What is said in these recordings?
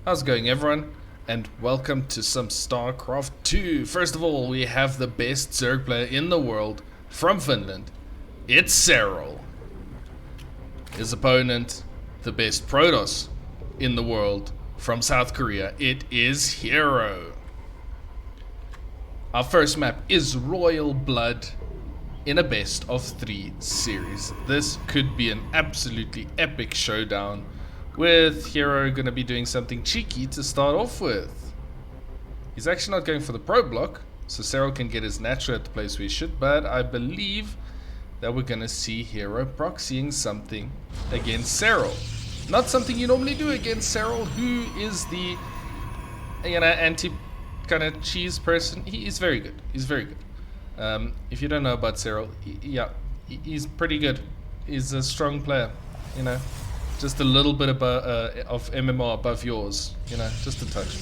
How's it going, everyone? And welcome to some StarCraft 2. First of all, we have the best Zerg player in the world from Finland. It's Serral. His opponent, the best Protoss in the world from South Korea. It is herO. Our first map is Royal Blood in a best of 3 series. This could be an absolutely epic showdown, with herO going to be doing something cheeky to start off with. He's actually not going for the pro block, so Serral can get his natural at the place where he should, but I believe that we're going to see herO proxying something against Serral. Not something you normally do against Serral, who is the anti kind of cheese person. He's very good. He's very good. If you don't know about Serral, he's pretty good. He's a strong player, just a little bit of MMR above yours, just a touch.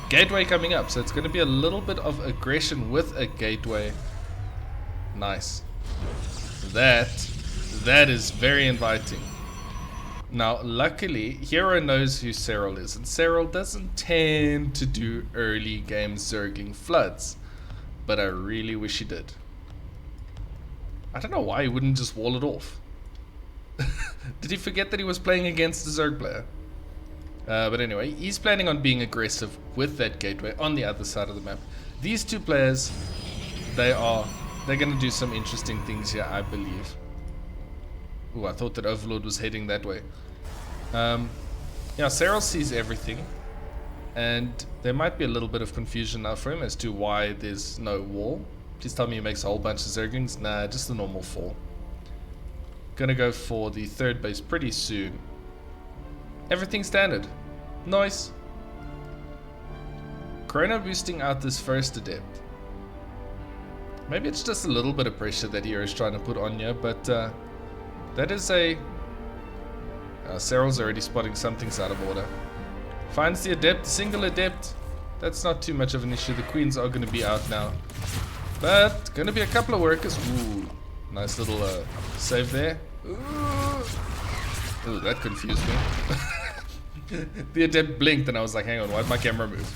Gateway coming up, so it's going to be a little bit of aggression with a gateway. Nice. That is very inviting. Now, luckily, herO knows who Serral is, and Serral doesn't tend to do early game Zergling floods, but I really wish he did. I don't know why he wouldn't just wall it off. Did he forget that he was playing against a Zerg player? But anyway, he's planning on being aggressive with that gateway on the other side of the map. These two players, they're going to do some interesting things here, I believe. Ooh, I thought that Overlord was heading that way. Serral sees everything, and there might be a little bit of confusion now for him as to why there's no wall. Please tell me he makes a whole bunch of Zerglings. Nah, just the normal 4. Gonna go for the third base pretty soon. Everything standard. Nice. Chrono boosting out this first adept. Maybe it's just a little bit of pressure that herO is trying to put on you, but that is a... Serral's already spotting something's out of order. Finds the adept, single adept. That's not too much of an issue. The queens are going to be out now. But, going to be a couple of workers. Ooh, nice little save there. Ooh, that confused me. The adept blinked and I was like, hang on, why'd my camera move?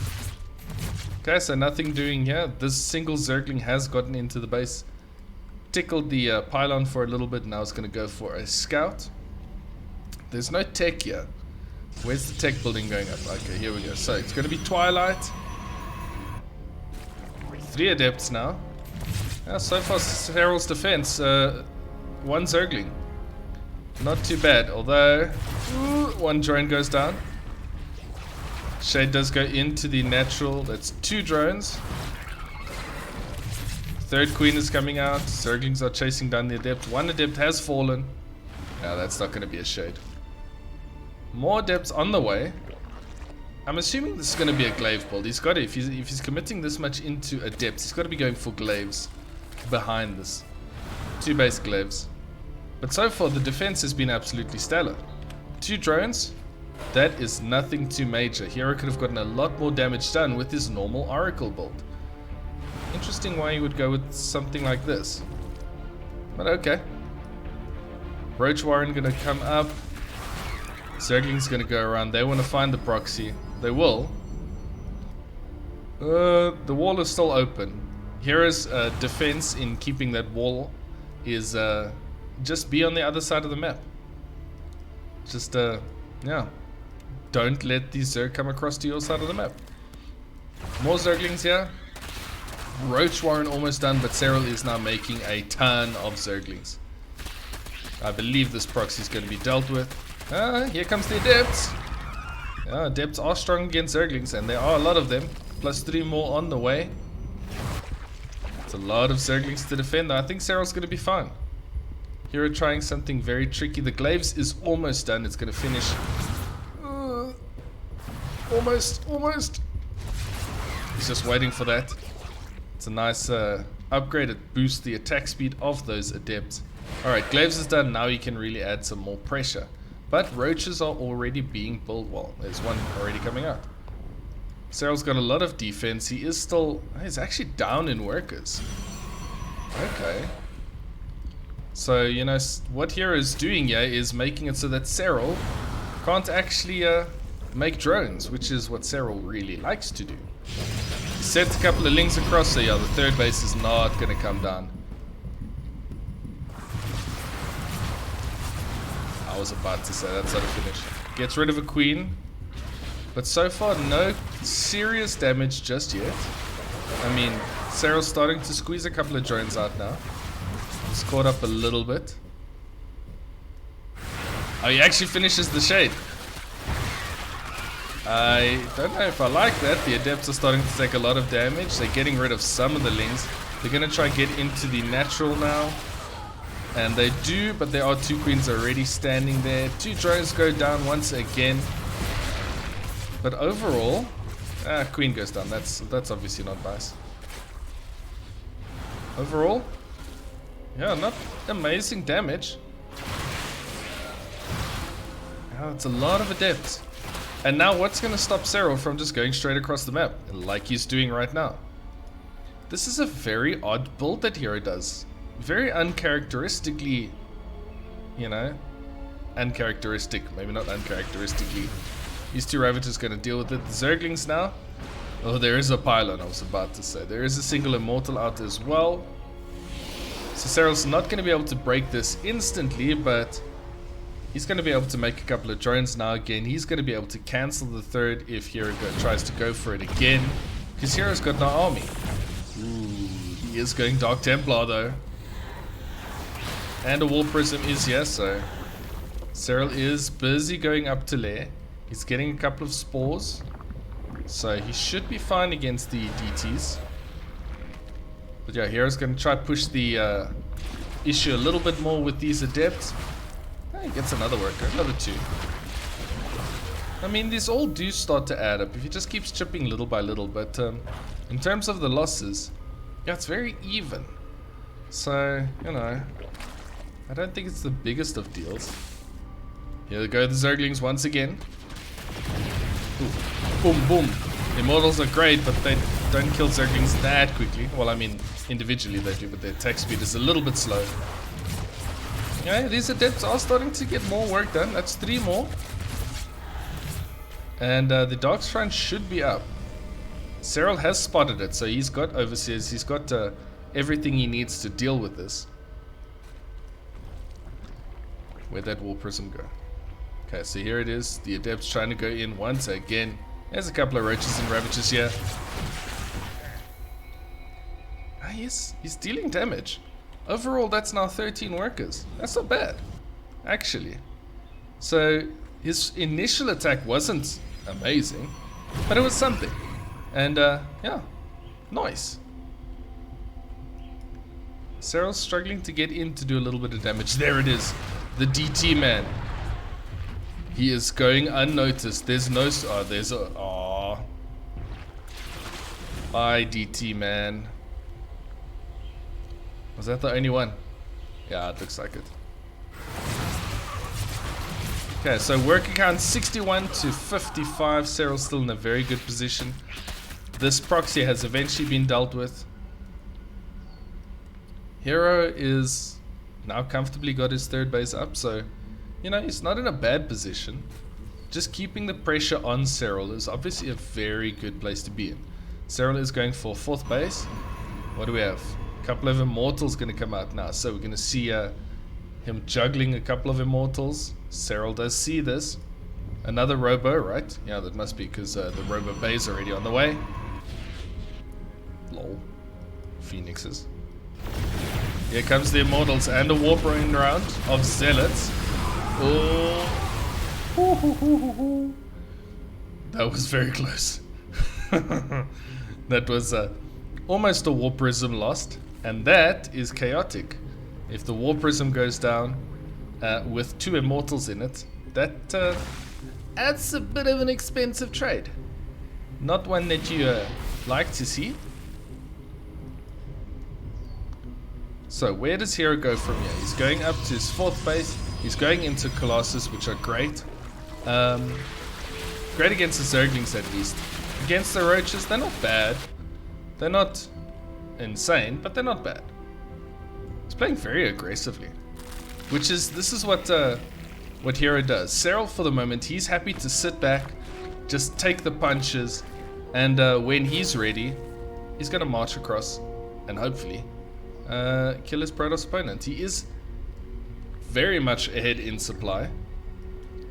Okay, so nothing doing here. This single Zergling has gotten into the base. Tickled the pylon for a little bit. Now it's going to go for a scout. There's no tech here. Where's the tech building going up? Okay, here we go. So it's going to be Twilight. 3 adepts now. So far, Serral's defense. 1 Zergling. Not too bad, although 1 drone goes down. Shade does go into the natural. That's 2 drones. 3rd queen is coming out. Zerglings are chasing down the adept. 1 adept has fallen. No, that's not going to be a shade. More adepts on the way. I'm assuming this is going to be a glaive build. He's got to, if he's committing this much into adepts, he's got to be going for glaives behind this. 2 base glaives. But so far, the defense has been absolutely stellar. 2 drones. That is nothing too major. herO could have gotten a lot more damage done with his normal Oracle build. Interesting why he would go with something like this. But okay. Roach Warren gonna come up. Zergling's gonna go around. They want to find the proxy. They will. The wall is still open. herO's defense in keeping that wall is just be on the other side of the map. Just don't let these Zerg come across to your side of the map. More Zerglings here. Roach Warren almost done, but Serral is now making a ton of Zerglings. I believe this proxy is going to be dealt with. Here comes the adepts. Adepts are strong against Zerglings, and there are a lot of them. Plus 3 more on the way. It's a lot of Zerglings to defend. I think Serral's going to be fine. herO trying something very tricky. The glaives is almost done. It's going to finish. Almost. He's just waiting for that. It's a nice upgrade. It boosts the attack speed of those adepts. Alright, glaives is done. Now you can really add some more pressure. But roaches are already being built. Well, there's 1 already coming out. Serral's got a lot of defense. He's actually down in workers. Okay. So, what herO is doing here is making it so that Serral can't actually make drones, which is what Serral really likes to do. He sent a couple of links across, so yeah, the third base is not going to come down. I was about to say that's not a finish. Gets rid of a queen, but so far no serious damage just yet. I mean, Serral's starting to squeeze a couple of drones out now. He's caught up a little bit. Oh, he actually finishes the shade. I don't know if I like that. The adepts are starting to take a lot of damage. They're getting rid of some of the lings. They're going to try and get into the natural now. And they do, but there are two queens already standing there. Two drones go down once again. But overall, queen goes down. That's obviously not nice. Overall, yeah, not amazing damage. Yeah, it's a lot of adepts. And now what's going to stop Serral from just going straight across the map, like he's doing right now? This is a very odd build that herO does. Very uncharacteristically, you know, uncharacteristic, maybe not uncharacteristically. These two Ravagers going to deal with it. The Zerglings now. Oh, there is a pylon, I was about to say. There is a single immortal out as well. So Serral's not going to be able to break this instantly, but he's going to be able to make a couple of drones now again. He's going to be able to cancel the third if herO tries to go for it again. Because herO's got no army. Ooh, he is going Dark Templar though. And a War Prism is here, so Serral is busy going up to lair. He's getting a couple of spores. So he should be fine against the DTs. But yeah, herO's going to try to push the issue a little bit more with these adepts. He gets another worker, another two. I mean, these all do start to add up if he just keeps chipping little by little. But in terms of the losses, yeah, it's very even. So, you know, I don't think it's the biggest of deals. Here go the Zerglings once again. Ooh. Boom, boom. Immortals are great, but they don't kill Zerglings that quickly. Well, I mean, individually they do, but their attack speed is a little bit slow. Yeah, these adepts are starting to get more work done. That's 3 more. And the Dark Shrine should be up. Serral has spotted it, so he's got overseers. He's got everything he needs to deal with this. Where'd that War Prism go? Okay, so here it is. The adepts trying to go in once again. There's a couple of roaches and ravagers here. Ah, he's dealing damage. Overall, that's now 13 workers. That's not bad, actually. So his initial attack wasn't amazing, but it was something. And yeah, nice. Serral's struggling to get in to do a little bit of damage. There it is. The DT man. He is going unnoticed. There's no... Oh, there's a... Oh. Bye, DT man. Was that the only one? Yeah, it looks like it. Okay, so worker count 61 to 55. Serral's still in a very good position. This proxy has eventually been dealt with. herO is now comfortably got his third base up, so you know, he's not in a bad position. Just keeping the pressure on Serral is obviously a very good place to be in. Serral is going for 4th base. What do we have? A couple of immortals going to come out now, so we're going to see him juggling a couple of immortals. Serral does see this. Another robo, right? Yeah, that must be because the robo bay is already on the way. Lol. Phoenixes. Here comes the immortals and a warping round of zealots. Oh. That was very close. That was almost a War Prism lost, and that is chaotic. If the War Prism goes down with 2 immortals in it, that adds a bit of an expensive trade. Not one that you like to see. So where does herO go from here? He's going up to his 4th base. He's going into Colossus, which are great. Great against the Zerglings at least. Against the Roaches, they're not bad. They're not insane, but they're not bad. He's playing very aggressively. This is what herO does. Serral, for the moment, he's happy to sit back, just take the punches, and when he's ready, he's going to march across and hopefully kill his Protoss opponent. He is very much ahead in supply.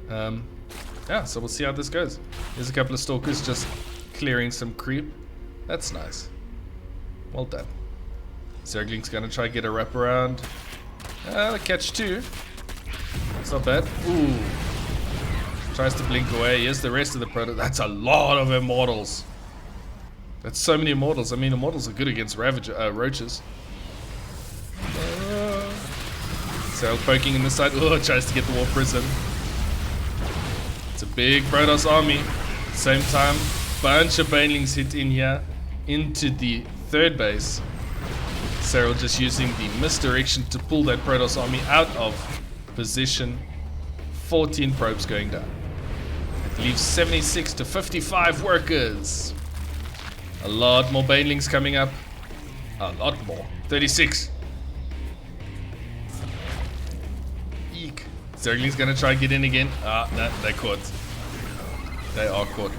Yeah, so we'll see how this goes. There's a couple of Stalkers just clearing some creep. That's nice. Well done. Zergling's gonna try to get a wraparound. Catch 2. It's not bad. Ooh. Tries to blink away. Here's the rest of the Protoss. That's a lot of Immortals. That's so many Immortals. I mean, Immortals are good against Roaches. Serral poking in the side. Oh, tries to get the War Prism. It's a big Protoss army. Same time, bunch of Banelings hit in here into the third base. Serral just using the misdirection to pull that Protoss army out of position. 14 probes going down. It leaves 76 to 55 workers. A lot more Banelings coming up. A lot more. 36. Eek. Zergling's gonna try and get in again. No, they're caught. They are caught.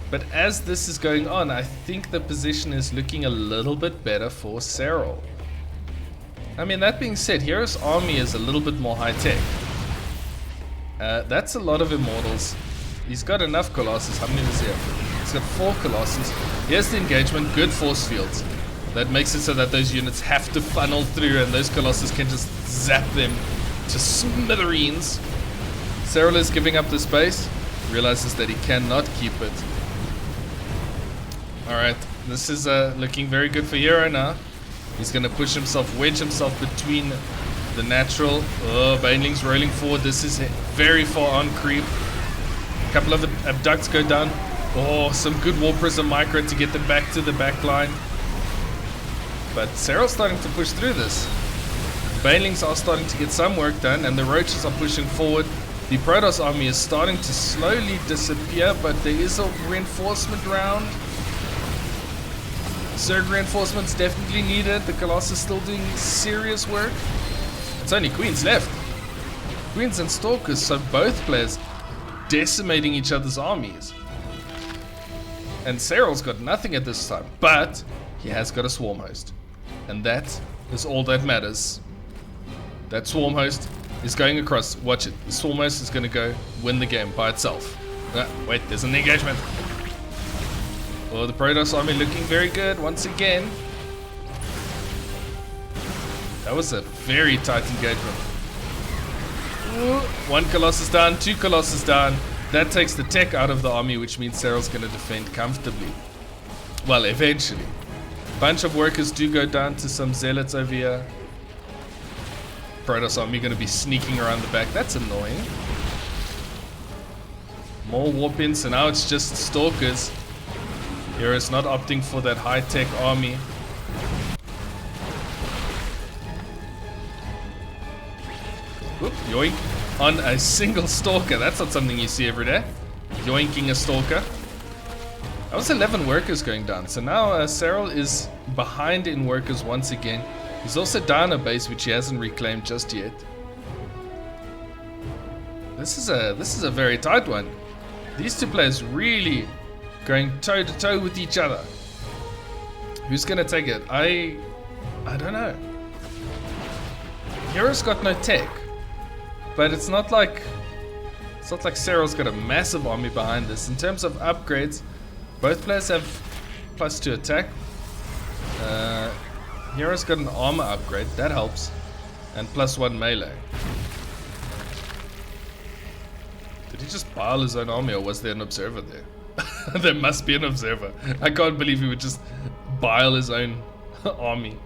But as this is going on, I think the position is looking a little bit better for Serral. I mean, that being said, herO's army is a little bit more high-tech. That's a lot of Immortals. He's got enough Colossus. How many is he have? He's got 4 Colossus. Here's the engagement. Good force fields. That makes it so that those units have to funnel through and those Colossus can just zap them to smithereens. Serral is giving up the space. Realizes that he cannot keep it. Alright, this is looking very good for herO now. He's going to push himself, wedge himself between the natural. Oh, Banelings rolling forward. This is very far on creep. A couple of abducts go down. Oh, some good War Prism micro to get them back to the back line. But Serral's starting to push through this. Banelings are starting to get some work done, and the Roaches are pushing forward. The Protoss army is starting to slowly disappear, but there is a reinforcement round. Zerg reinforcements definitely needed. The Colossus still doing serious work. It's only Queens left. Queens and Stalkers, so both players decimating each other's armies. And Serral's got nothing at this time, but he has got a Swarm Host. And that is all that matters. That Swarm Host is going across. Watch it. The Swarm Host is going to go win the game by itself. Wait, there's an engagement. Oh, the Protoss army looking very good once again. That was a very tight engagement. Ooh, 1 Colossus down, 2 Colossus down. That takes the tech out of the army, which means Serral's going to defend comfortably. Well, eventually. Bunch of workers do go down to some Zealots over here. Protoss army going to be sneaking around the back. That's annoying. More warp in, so now it's just Stalkers. herO's not opting for that high-tech army. Whoop, yoink. On a single Stalker. That's not something you see every day. Yoinking a Stalker. That was 11 workers going down. So now Serral is behind in workers once again. He's also down a base which he hasn't reclaimed just yet. This is a very tight one. These two players really going toe to toe with each other. Who's gonna take it? I don't know. herO's got no tech, but it's not like Serral's got a massive army behind this. In terms of upgrades, both players have +2 attack. herO's got an armor upgrade, that helps, and +1 melee. Did he just pile his own army, or was there an observer there? There must be an observer. I can't believe he would just bile his own army.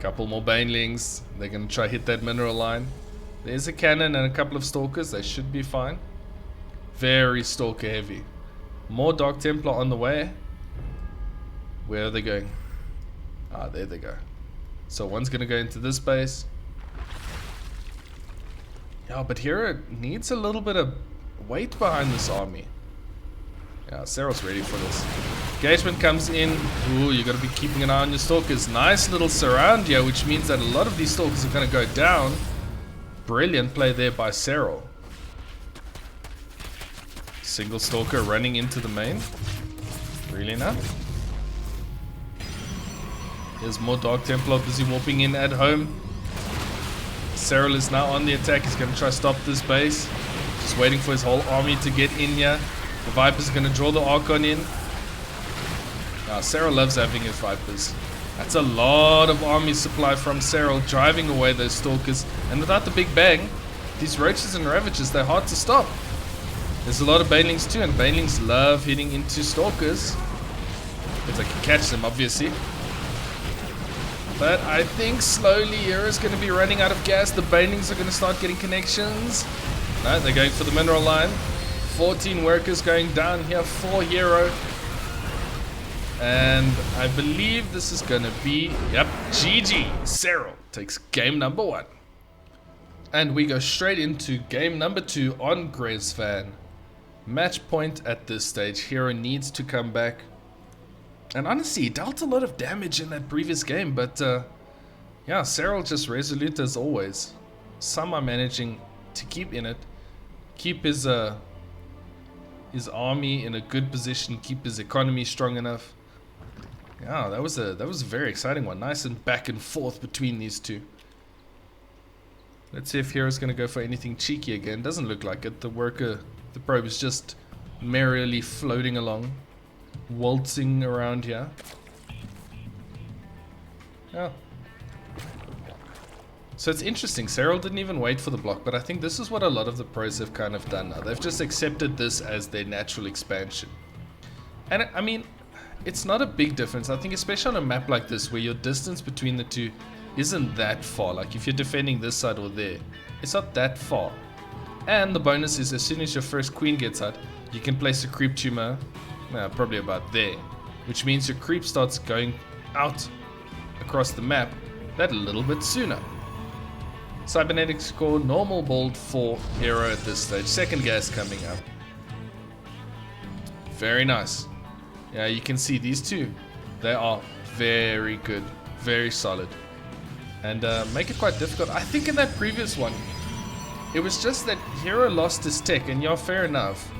Couple more Banelings. They're going to try hit that mineral line. There's a cannon and a couple of Stalkers. They should be fine. Very Stalker heavy. More Dark Templar on the way. Where are they going? Ah, there they go. So one's going to go into this base. Yeah, but herO needs a little bit of weight behind this army. Yeah, Serral's ready for this. Engagement comes in. Ooh, you got to be keeping an eye on your Stalkers. Nice little surround here, which means that a lot of these Stalkers are going to go down. Brilliant play there by Serral. Single Stalker running into the main. Really now? There's more Dark Templar busy warping in at home. Serral is now on the attack. He's going to try to stop this base. Just waiting for his whole army to get in here. The Vipers are going to draw the Archon in. Serral loves having his Vipers. That's a lot of army supply from Serral, driving away those Stalkers. And without the big bang, these Roaches and Ravagers, they're hard to stop. There's a lot of Banelings too, and Banelings love hitting into Stalkers. If they can catch them, obviously. But I think slowly hero's going to be running out of gas. The Banelings are going to start getting connections. No, they're going for the mineral line. 14 workers going down here for hero. And I believe this is going to be, yep, GG. Serral takes game number 1. And we go straight into game number 2 on Grezvan. Match point at this stage. Hero needs to come back. And honestly, he dealt a lot of damage in that previous game, but yeah, Serral just resolute as always. Some are managing to keep in it, keep his army in a good position, keep his economy strong enough. Yeah, that was a very exciting one. Nice and back and forth between these two. Let's see if Hero's going to go for anything cheeky again. Doesn't look like it. The probe is just merrily floating along. Waltzing around here. Yeah. So it's interesting. Serral didn't even wait for the block, but I think this is what a lot of the pros have kind of done now. They've just accepted this as their natural expansion. And I mean, it's not a big difference. I think especially on a map like this where your distance between the two isn't that far. Like if you're defending this side or there, it's not that far. And the bonus is as soon as your first queen gets out, you can place a creep tumor. Probably about there, which means your creep starts going out across the map that little bit sooner. Cybernetic score, normal build for hero at this stage. Second gas coming up. Very nice. Yeah, you can see these two. They are very good, very solid, and make it quite difficult. I think in that previous one, it was just that hero lost his tech, and yeah, fair enough.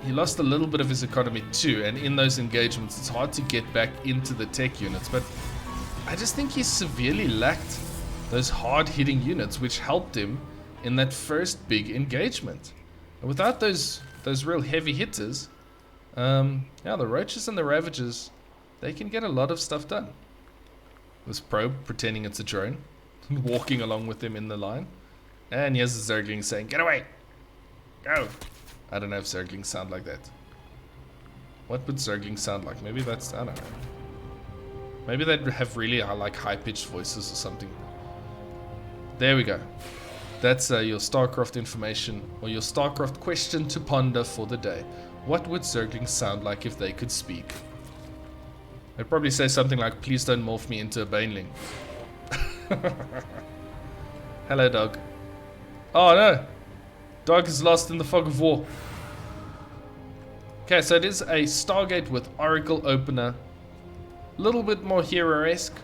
He lost a little bit of his economy too, and in those engagements it's hard to get back into the tech units, but I just think he severely lacked those hard-hitting units which helped him in that first big engagement. And without those real heavy hitters, yeah, the Roaches and the Ravagers, they can get a lot of stuff done. This probe pretending it's a drone, walking along with him in the line, and here's the Zergling saying, "Get away! Go!" I don't know if Zerglings sound like that. What would Zerglings sound like? Maybe that's, I don't know. Maybe they'd have really like high-pitched voices or something. There we go. That's your StarCraft information, or your StarCraft question to ponder for the day. What would Zerglings sound like if they could speak? They'd probably say something like, "Please don't morph me into a Baneling." Hello, dog. Oh no! Dog is lost in the fog of war. Okay, so it is a Stargate with Oracle opener. A little bit more hero-esque.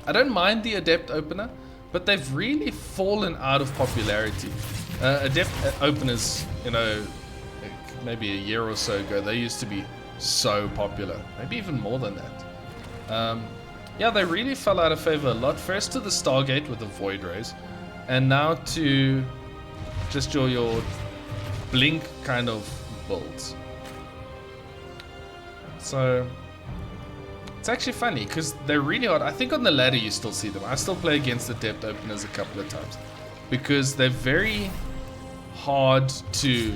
I don't mind the Adept opener, but they've really fallen out of popularity. Adept openers, you know, maybe a year or so ago, they used to be so popular. Maybe even more than that. Yeah, they really fell out of favor a lot. First to the Stargate with the Void Rays, and now to just your blink kind of builds. So it's actually funny because they're really hard. I think on the ladder you still see them. I still play against Adept openers a couple of times because they're very hard to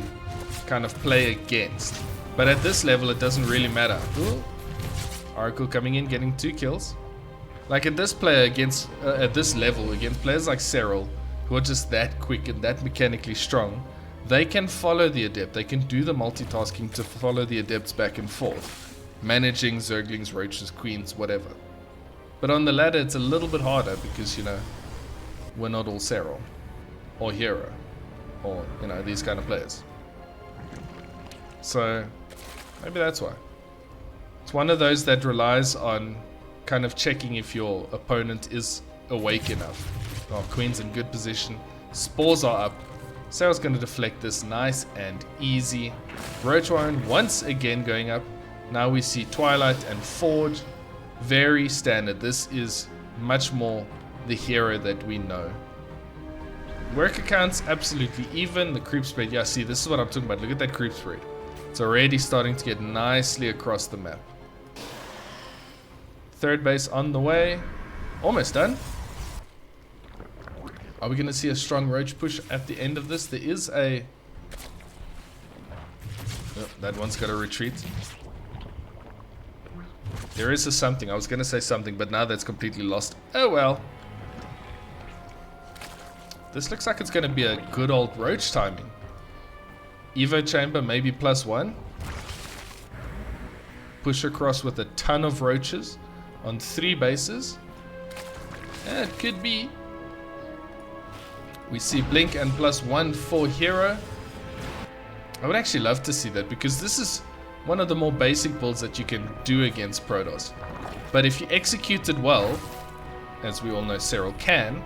kind of play against. But at this level it doesn't really matter. Ooh. Oracle coming in, getting 2 kills. Like at this player against at this level against players like Serral, who are just that quick and that mechanically strong, they can follow the Adept. They can do the multitasking to follow the Adepts back and forth, managing Zerglings, Roaches, Queens, whatever. But on the ladder it's a little bit harder because, you know, we're not all Serral or hero or, you know, these kind of players. So maybe that's why. It's one of those that relies on kind of checking if your opponent is awake enough. Oh, Queen's in good position. Spores are up. Serral's going to deflect this nice and easy. Roach Warren once again going up. Now we see Twilight and Forge. Very standard. This is much more the hero that we know. Worker counts absolutely even. The creep spread, yeah, see, this is what I'm talking about. Look at that creep spread. It's already starting to get nicely across the map. Third base on the way. Almost done. Are we going to see a strong roach push at the end of this? There is a... Oh, that one's got to retreat. There is a something. I was going to say something, but now that's completely lost. Oh well. This looks like it's going to be a good old roach timing. Evo chamber, maybe +1. Push across with a ton of roaches on 3 bases. Yeah, it could be. We see blink and +1 for herO. I would actually love to see that, because this is one of the more basic builds that you can do against Protoss. But if you execute it well, as we all know Serral can,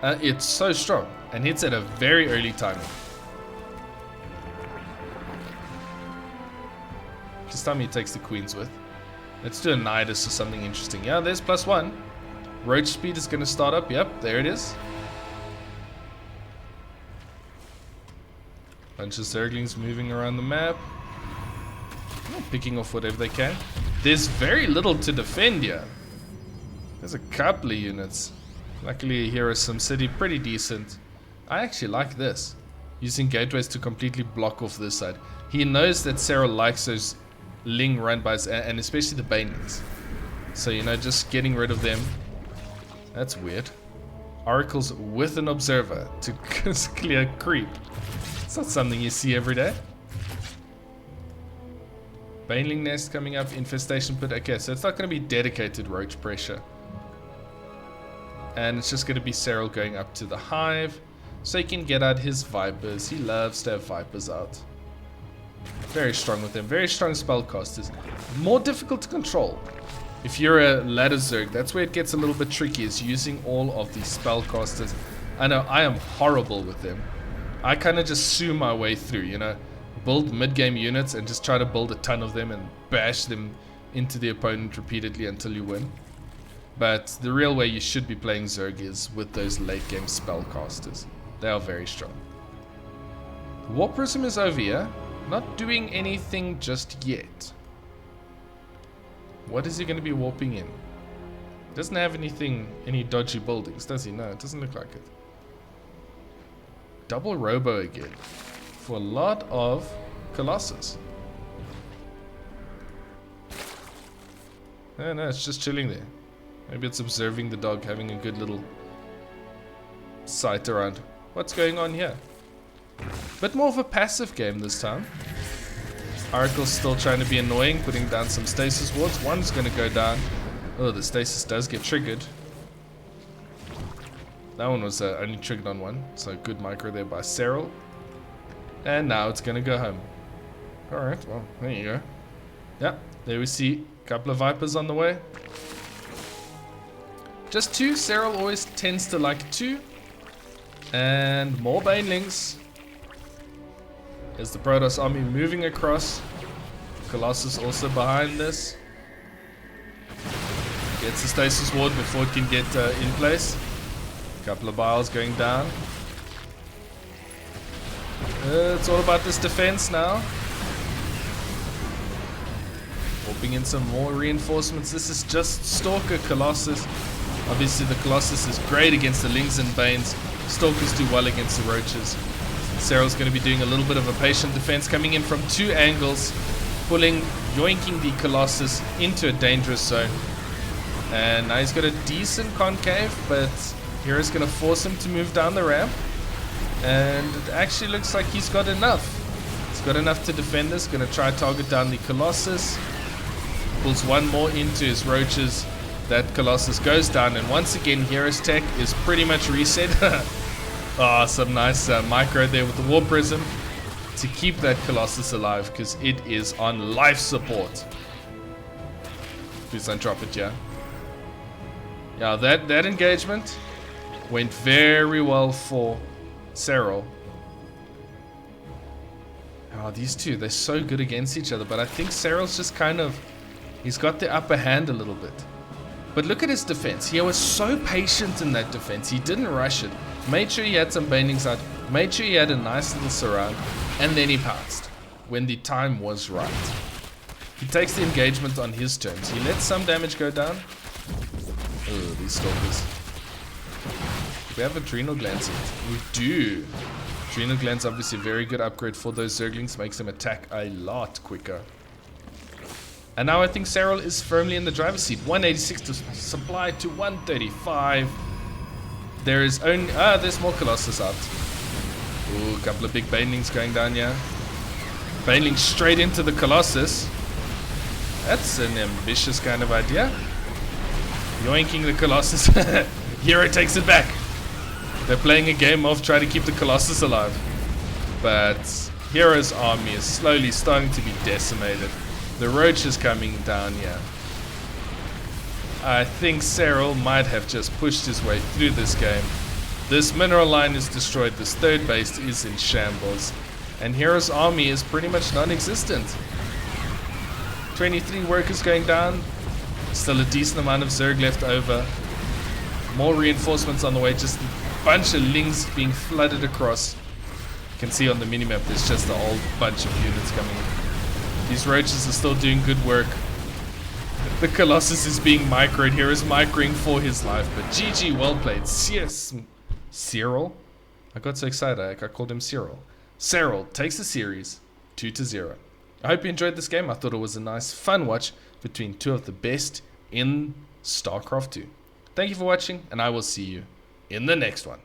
it's so strong and hits at a very early timing. This time he takes the queens with. Let's do a Nidus or something interesting. Yeah, there's +1. Roach speed is going to start up. Yep, there it is. Bunch of Zerglings moving around the map. Picking off whatever they can. There's very little to defend here. There's a couple of units. Luckily here is some city pretty decent. I actually like this. Using gateways to completely block off this side. He knows that Serral likes those Ling run-bys, and especially the Banelings. So, you know, just getting rid of them. That's weird. Oracles with an observer to clear creep. It's not something you see every day. Baneling nest coming up, infestation pit. Okay, so it's not going to be dedicated roach pressure. And it's just going to be Serral going up to the hive, so he can get out his vipers. He loves to have vipers out. Very strong with them. Very strong spellcasters. More difficult to control. If you're a ladder Zerg, that's where it gets a little bit tricky, is using all of these spellcasters. I know, I am horrible with them. I kind of just sue my way through, you know. Build mid-game units and just try to build a ton of them and bash them into the opponent repeatedly until you win. But the real way you should be playing Zerg is with those late-game spellcasters. They are very strong. Warp Prism is over here. Not doing anything just yet. What is he going to be warping in? Doesn't have anything, any dodgy buildings, does he? No, it doesn't look like it. Double Robo again. For a lot of Colossus. Oh, no, it's just chilling there. Maybe it's observing the dog, having a good little sight around. What's going on here? Bit more of a passive game this time. Oracle's still trying to be annoying, putting down some stasis wards. One's going to go down. Oh, the stasis does get triggered. That one was only triggered on one, so good micro there by Serral. And now it's going to go home. Alright, well, there you go. Yep, there we see a couple of Vipers on the way. Just 2, Serral always tends to like 2. And more Banelings. There's the Protoss army moving across. Colossus also behind this. Gets the stasis ward before it can get in place. Couple of biles going down. It's all about this defense now. Warping in some more reinforcements. This is just Stalker Colossus. Obviously the Colossus is great against the Lings and Banes. Stalkers do well against the Roaches. Serral's going to be doing a little bit of a patient defense, coming in from 2 angles, yoinking the Colossus into a dangerous zone. And now he's got a decent concave, but hero's going to force him to move down the ramp. And it actually looks like he's got enough. He's got enough to defend this. Going to try to target down the Colossus. Pulls one more into his Roaches. That Colossus goes down, and once again hero's tech is pretty much reset. Oh, some nice micro there with the Warp Prism to keep that Colossus alive, because it is on life support. Please don't drop it, yeah. Yeah, that engagement went very well for Serral. Oh, these two, they're so good against each other. But I think Serral's just kind of... He's got the upper hand a little bit. But look at his defense. He was so patient in that defense. He didn't rush it. Made sure he had some bindings out. Made sure he had a nice little surround. And then he pounced when the time was right. He takes the engagement on his terms. He lets some damage go down. Oh, these stalkers. Do we have adrenal glands yet? We do. Adrenal glands obviously a very good upgrade for those zerglings. Makes them attack a lot quicker. And now I think Serral is firmly in the driver's seat. 186 to supply to 135. There is only... there's more Colossus out. Ooh, a couple of big banelings going down here. Baneling straight into the Colossus. That's an ambitious kind of idea. Yoinking the Colossus. herO takes it back. They're playing a game of trying to keep the Colossus alive. But herO's army is slowly starting to be decimated. The roach is coming down here. I think Serral might have just pushed his way through this game. This mineral line is destroyed. This third base is in shambles. And herO's army is pretty much non-existent. 23 workers going down. Still a decent amount of Zerg left over. More reinforcements on the way. Just a bunch of lings being flooded across. You can see on the minimap there's just a whole bunch of units coming in. These roaches are still doing good work. The Colossus is being microed. Here is microing for his life. But GG, well played. Serral? I got so excited I called him Serral. Serral takes the series 2-0. I hope you enjoyed this game. I thought it was a nice, fun watch between two of the best in StarCraft 2. Thank you for watching, and I will see you in the next one.